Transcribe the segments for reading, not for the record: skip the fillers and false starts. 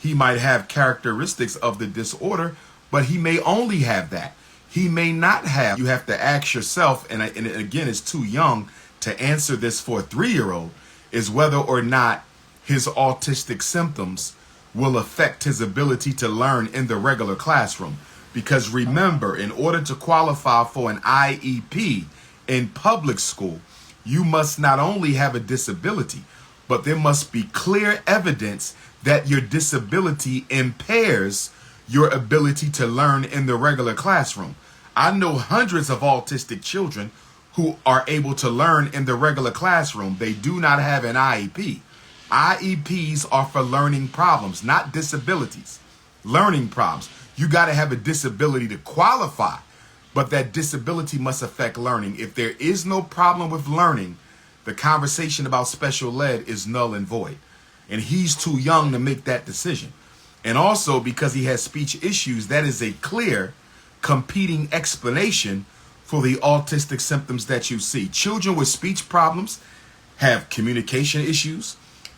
he might have characteristics of the disorder, but he may only have that. He may not have. You have to ask yourself, and again, it's too young to answer this for a 3-year-old, is whether or not his autistic symptoms will affect his ability to learn in the regular classroom. Because remember, in order to qualify for an IEP in public school, you must not only have a disability, but there must be clear evidence that your disability impairs your ability to learn in the regular classroom. I know hundreds of autistic children who are able to learn in the regular classroom. They do not have an IEP. IEPs are for learning problems, not disabilities. Learning problems. You got to have a disability to qualify, but that disability must affect learning. If there is no problem with learning, the conversation about special ed is null and void. And he's too young to make that decision. And also because he has speech issues, that is a clear competing explanation for the autistic symptoms that you see. Children with speech problems have communication issues.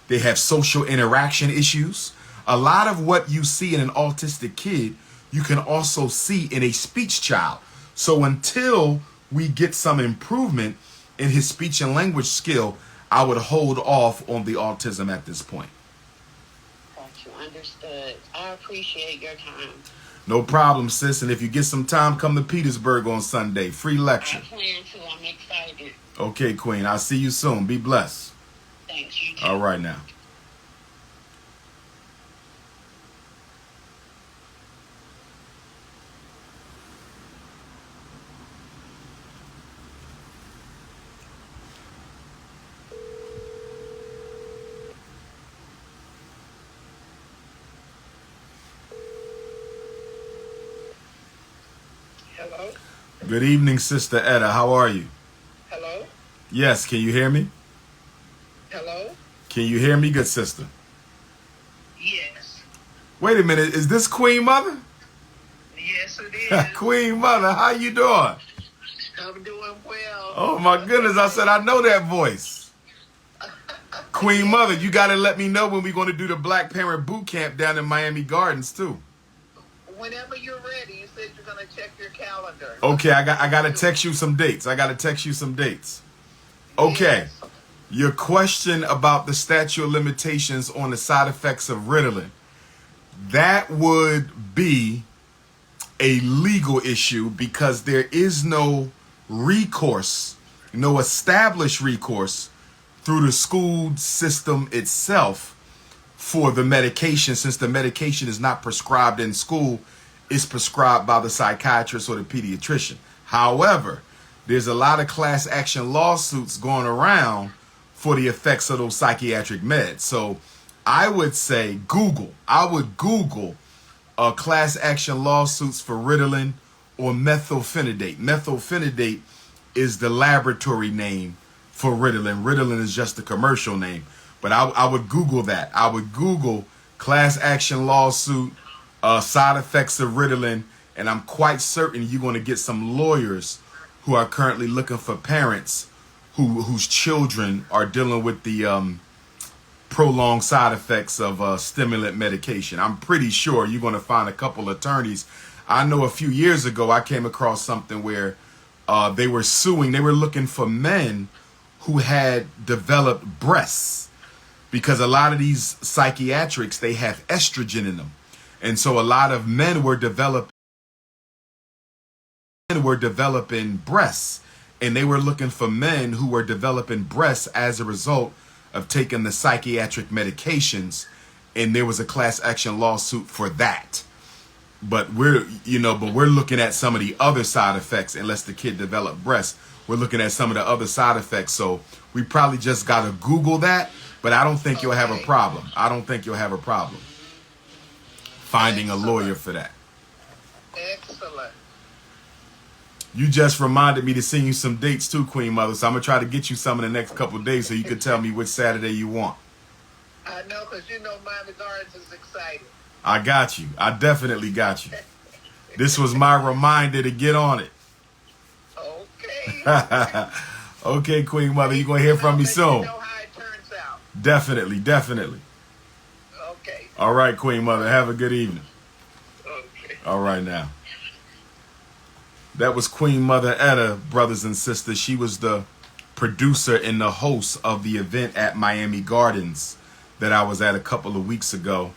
They have social interaction issues. A lot of what you see in an autistic kid, you can also see in a speech child. So until we get some improvement in his speech and language skill, I would hold off on the autism at this point. Got you. Understood. I appreciate your time. No problem, sis. And if you get some time, come to Petersburg on Sunday. Free lecture. I plan to. I'm excited. Okay, Queen. I'll see you soon. Be blessed. Thanks. You too. All right now. Hello? Good evening, Sister Etta. How are you? Hello? Yes, can you hear me? Hello? Can you hear me, good sister? Yes. Wait a minute. Is this Queen Mother? Yes, it is. Queen Mother, how you doing? I'm doing well. Oh, my goodness. I said, I know that voice. Queen Mother, you got to let me know when we're going to do the Black Parent Boot Camp down in Miami Gardens, too. Whenever you're ready, you said you're going to check your calendar. Okay, I got to text you some dates. Okay. Yes. Your question about the statute of limitations on the side effects of Ritalin, that would be a legal issue because there is no recourse, no established recourse through the school system itself for the medication, since the medication is not prescribed in school. It's prescribed by the psychiatrist or the pediatrician. However, there's a lot of class action lawsuits going around for the effects of those psychiatric meds. So I would say I would Google class action lawsuits for Ritalin or methylphenidate. Methylphenidate is the laboratory name for Ritalin. Ritalin is just the commercial name. But I would Google that. I would Google class action lawsuit, side effects of Ritalin, and I'm quite certain you're going to get some lawyers who are currently looking for parents whose children are dealing with the prolonged side effects of stimulant medication. I'm pretty sure you're going to find a couple attorneys. I know a few years ago I came across something where they were looking for men who had developed breasts, because a lot of these psychiatrics, they have estrogen in them. And so a lot of men were developing breasts, and they were looking for men who were developing breasts as a result of taking the psychiatric medications, and there was a class action lawsuit for that. But we're looking at some of the other side effects. Unless the kid developed breasts, we're looking at some of the other side effects. So we probably just got to Google that, but I don't think you'll have a problem. Finding a lawyer for that. Excellent. You just reminded me to send you some dates too, Queen Mother. So I'm going to try to get you some in the next couple of days so you can tell me which Saturday you want. I know, because Miami Gardens is exciting. I got you. I definitely got you. This was my reminder to get on it. Okay. Okay, Queen Mother, you're going to hear from me soon. You know how it turns out. Definitely. Okay. All right, Queen Mother. Have a good evening. Okay. All right now. That was Queen Mother Etta, brothers and sisters. She was the producer and the host of the event at Miami Gardens that I was at a couple of weeks ago.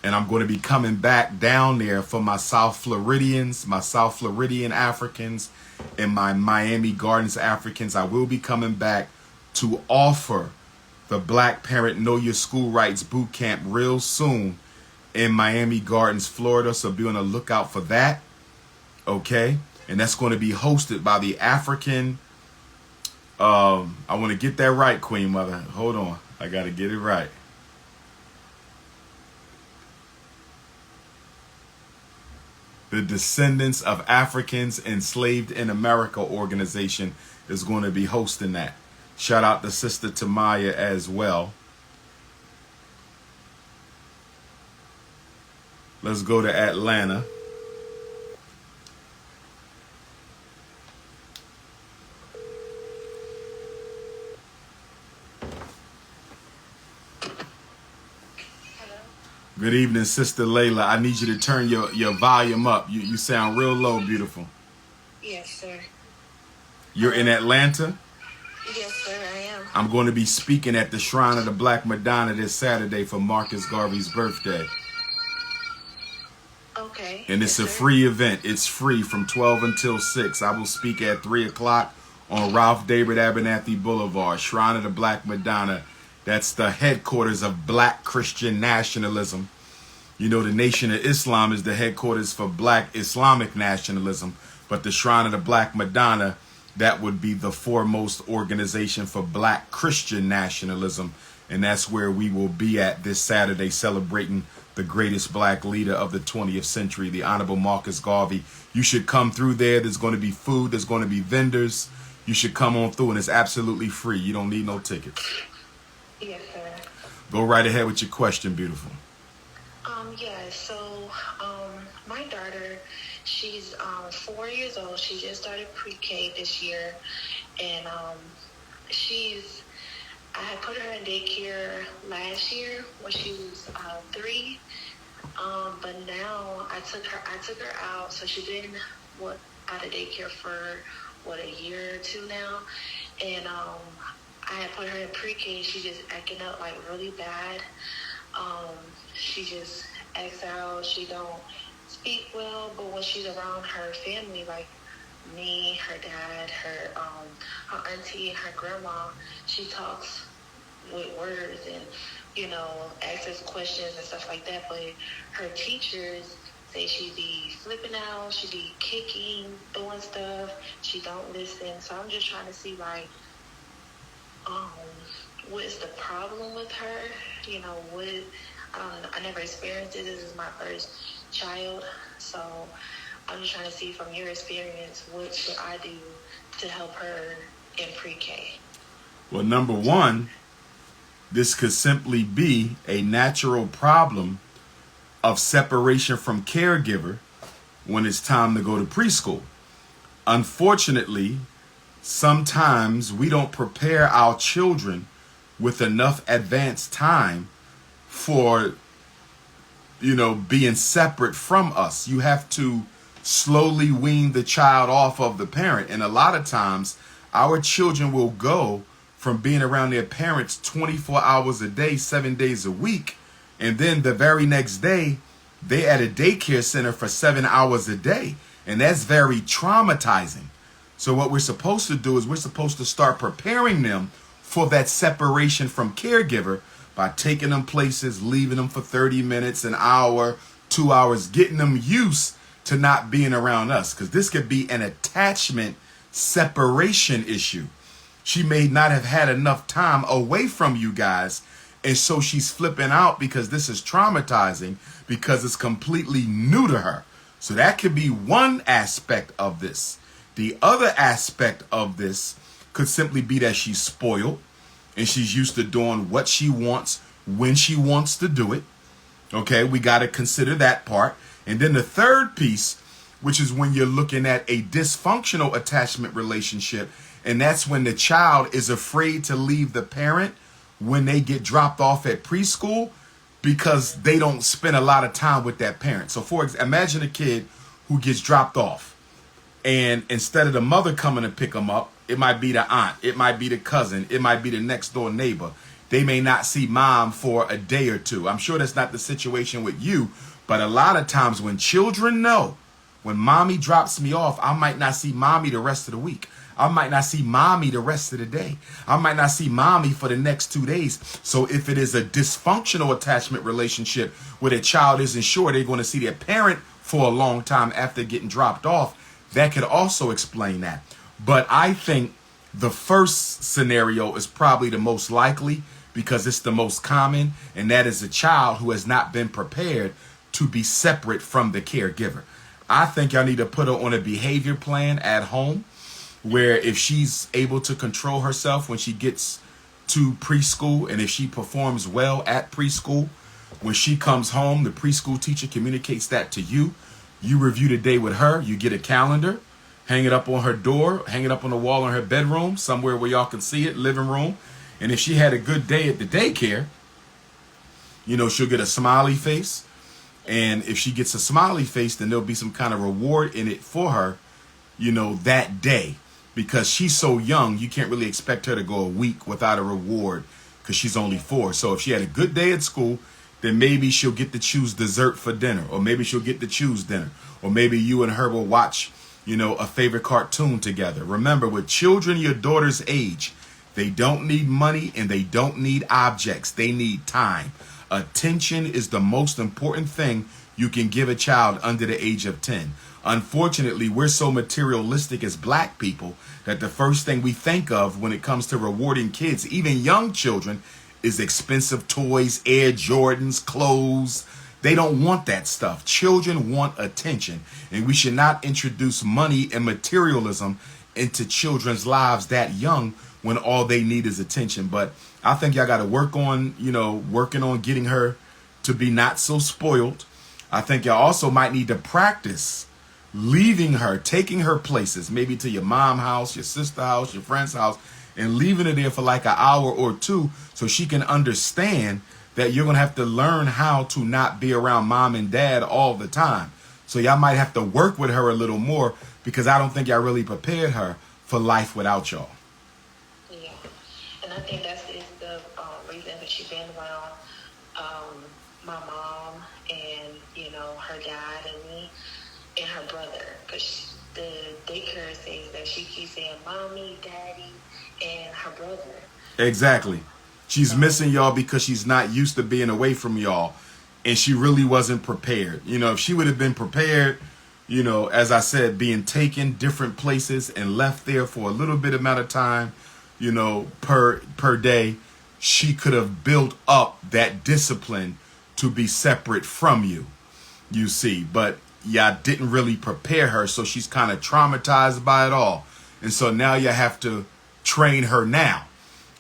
And I'm going to be coming back down there for my South Floridians, my South Floridian Africans, and my Miami Gardens Africans. I will be coming back to offer the Black Parent Know Your School Rights Boot Camp real soon in Miami Gardens, Florida. So be on the lookout for that. Okay. And that's going to be hosted by the African. I want to get that right, Queen Mother. Hold on. I got to get it right. The Descendants of Africans Enslaved in America organization is going to be hosting that. Shout out to Sister Tamaya as well. Let's go to Atlanta. Good evening, Sister Layla. I need you to turn your volume up. You sound real low, beautiful. Yes, sir. You're in Atlanta? Yes, sir, I am. I'm going to be speaking at the Shrine of the Black Madonna this Saturday for Marcus Garvey's birthday. Okay. And it's a free event. It's free from 12 until 6. I will speak at 3 o'clock on Ralph David Abernathy Boulevard, Shrine of the Black Madonna. That's the headquarters of Black Christian nationalism. You know, the Nation of Islam is the headquarters for Black Islamic nationalism. But the Shrine of the Black Madonna, that would be the foremost organization for Black Christian nationalism. And that's where we will be at this Saturday, celebrating the greatest Black leader of the 20th century, the Honorable Marcus Garvey. You should come through there. There's going to be food. There's going to be vendors. You should come on through, and it's absolutely free. You don't need no tickets. Yes, sir. Go right ahead with your question, beautiful. Yeah, so, my daughter, she's 4 years old. She just started pre-K this year, and I had put her in daycare last year when she was 3, but now I took her out, so she's been out of daycare for a year or two now, and I had put her in pre-K. She just acting up like really bad. She just acts out. She don't speak well, but when she's around her family, like me, her dad, her auntie, and her grandma, she talks with words and, asks us questions and stuff like that. But her teachers say she be flipping out, she be kicking, throwing stuff. She don't listen. So I'm just trying to see, like, what is the problem with her? I never experienced it. This is my first child. So I'm just trying to see from your experience, what should I do to help her in pre-K? Well, number one, this could simply be a natural problem of separation from caregiver when it's time to go to preschool. Unfortunately, sometimes we don't prepare our children with enough advanced time for, being separate from us. You have to slowly wean the child off of the parent. And a lot of times our children will go from being around their parents 24 hours a day, 7 days a week. And then the very next day, they're at a daycare center for 7 hours a day. And that's very traumatizing. So what we're supposed to do is we're supposed to start preparing them for that separation from caregiver by taking them places, leaving them for 30 minutes, an hour, 2 hours, getting them used to not being around us. Because this could be an attachment separation issue. She may not have had enough time away from you guys. And so she's flipping out because this is traumatizing, because it's completely new to her. So that could be one aspect of this. The other aspect of this could simply be that she's spoiled and she's used to doing what she wants when she wants to do it. Okay, we got to consider that part. And then the third piece, which is when you're looking at a dysfunctional attachment relationship, and that's when the child is afraid to leave the parent when they get dropped off at preschool. because they don't spend a lot of time with that parent. So for example, imagine a kid who gets dropped off, and instead of the mother coming to pick them up, it might be the aunt, it might be the cousin, it might be the next door neighbor. They may not see mom for a day or two. I'm sure that's not the situation with you, but a lot of times when children know, when mommy drops me off, I might not see mommy the rest of the week. I might not see mommy the rest of the day. I might not see mommy for the next 2 days. So if it is a dysfunctional attachment relationship where the child isn't sure they're going to see their parent for a long time after getting dropped off, that could also explain that. But I think the first scenario is probably the most likely because it's the most common, and that is a child who has not been prepared to be separate from the caregiver. I think y'all need to put her on a behavior plan at home where if she's able to control herself when she gets to preschool, and if she performs well at preschool, when she comes home, the preschool teacher communicates that to you. You review the day with her. You get a calendar, hang it up on her door, hang it up on the wall in her bedroom, somewhere where y'all can see it, living room. And if she had a good day at the daycare, she'll get a smiley face. And if she gets a smiley face, then there'll be some kind of reward in it for her, that day. Because she's so young, you can't really expect her to go a week without a reward because she's only 4. So if she had a good day at school, then maybe she'll get to choose dessert for dinner, or maybe she'll get to choose dinner, or maybe you and her will watch, a favorite cartoon together. Remember, with children your daughter's age, they don't need money and they don't need objects. They need time. Attention is the most important thing you can give a child under the age of 10. Unfortunately, we're so materialistic as black people that the first thing we think of when it comes to rewarding kids, even young children, is expensive toys, Air Jordans, clothes. They don't want that stuff. Children want attention, and we should not introduce money and materialism into children's lives that young when all they need is attention. But I think y'all got to work on, working on getting her to be not so spoiled. I think y'all also might need to practice leaving her, taking her places, maybe to your mom's house, your sister's house, your friend's house, and leaving her there for like an hour or two so she can understand that you're going to have to learn how to not be around mom and dad all the time. So y'all might have to work with her a little more because I don't think y'all really prepared her for life without y'all. Yeah, and I think that's the reason that she's been around my mom and, her dad and me and her brother, because the daycare says that she keeps saying mommy, daddy, and her brother. Exactly. She's missing y'all because she's not used to being away from y'all, and she really wasn't prepared. If she would have been prepared, as I said, being taken different places and left there for a little bit amount of time, per day, she could have built up that discipline to be separate from you, you see. But y'all didn't really prepare her, so she's kind of traumatized by it all. And so now you have to train her now.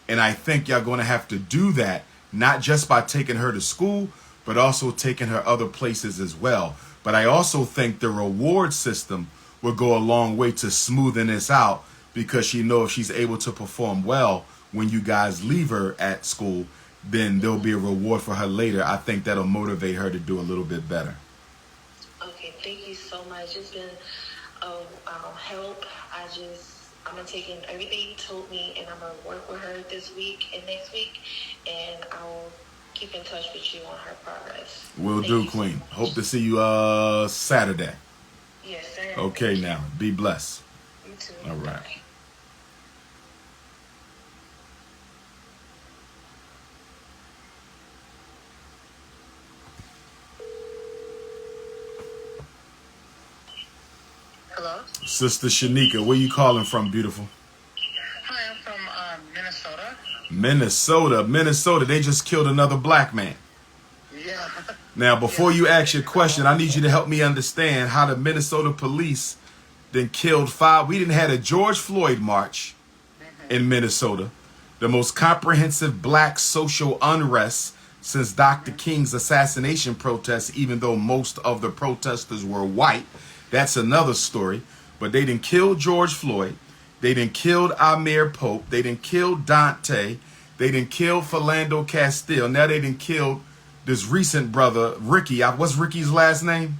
And I think y'all going to have to do that, not just by taking her to school, but also taking her other places as well. But I also think the reward system will go a long way to smoothing this out, because she knows if she's able to perform well when you guys leave her at school, then there'll be a reward for her later. I think that'll motivate her to do a little bit better. Okay, thank you so much. It's been help. I'm going to take in everything you told me, and I'm going to work with her this week and next week, and I'll keep in touch with you on her progress. Will do, Queen. Hope to see you Saturday. Yes, sir. Okay, now. Be blessed. You too. All right. Bye. Hello? Sister Shanika, where you calling from, beautiful? Hi, I'm from Minnesota. Minnesota. They just killed another black man. Yeah. Now, before you ask your question, I need you to help me understand how the Minnesota police then killed 5. We didn't had a George Floyd march in Minnesota, the most comprehensive black social unrest since Dr. King's assassination protest, even though most of the protesters were white. That's another story. But they didn't kill George Floyd. They didn't kill Amir Pope. They didn't kill Dante. They didn't kill Philando Castile. Now they didn't kill this recent brother, Ricky. What's Ricky's last name?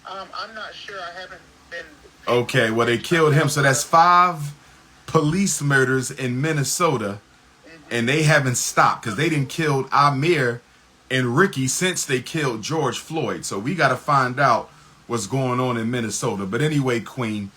I'm not sure. I haven't been. Okay, well, they killed him. So that's 5 police murders in Minnesota, and they haven't stopped because they didn't kill Amir and Ricky since they killed George Floyd. So we got to find out what's going on in Minnesota. But anyway, Queen,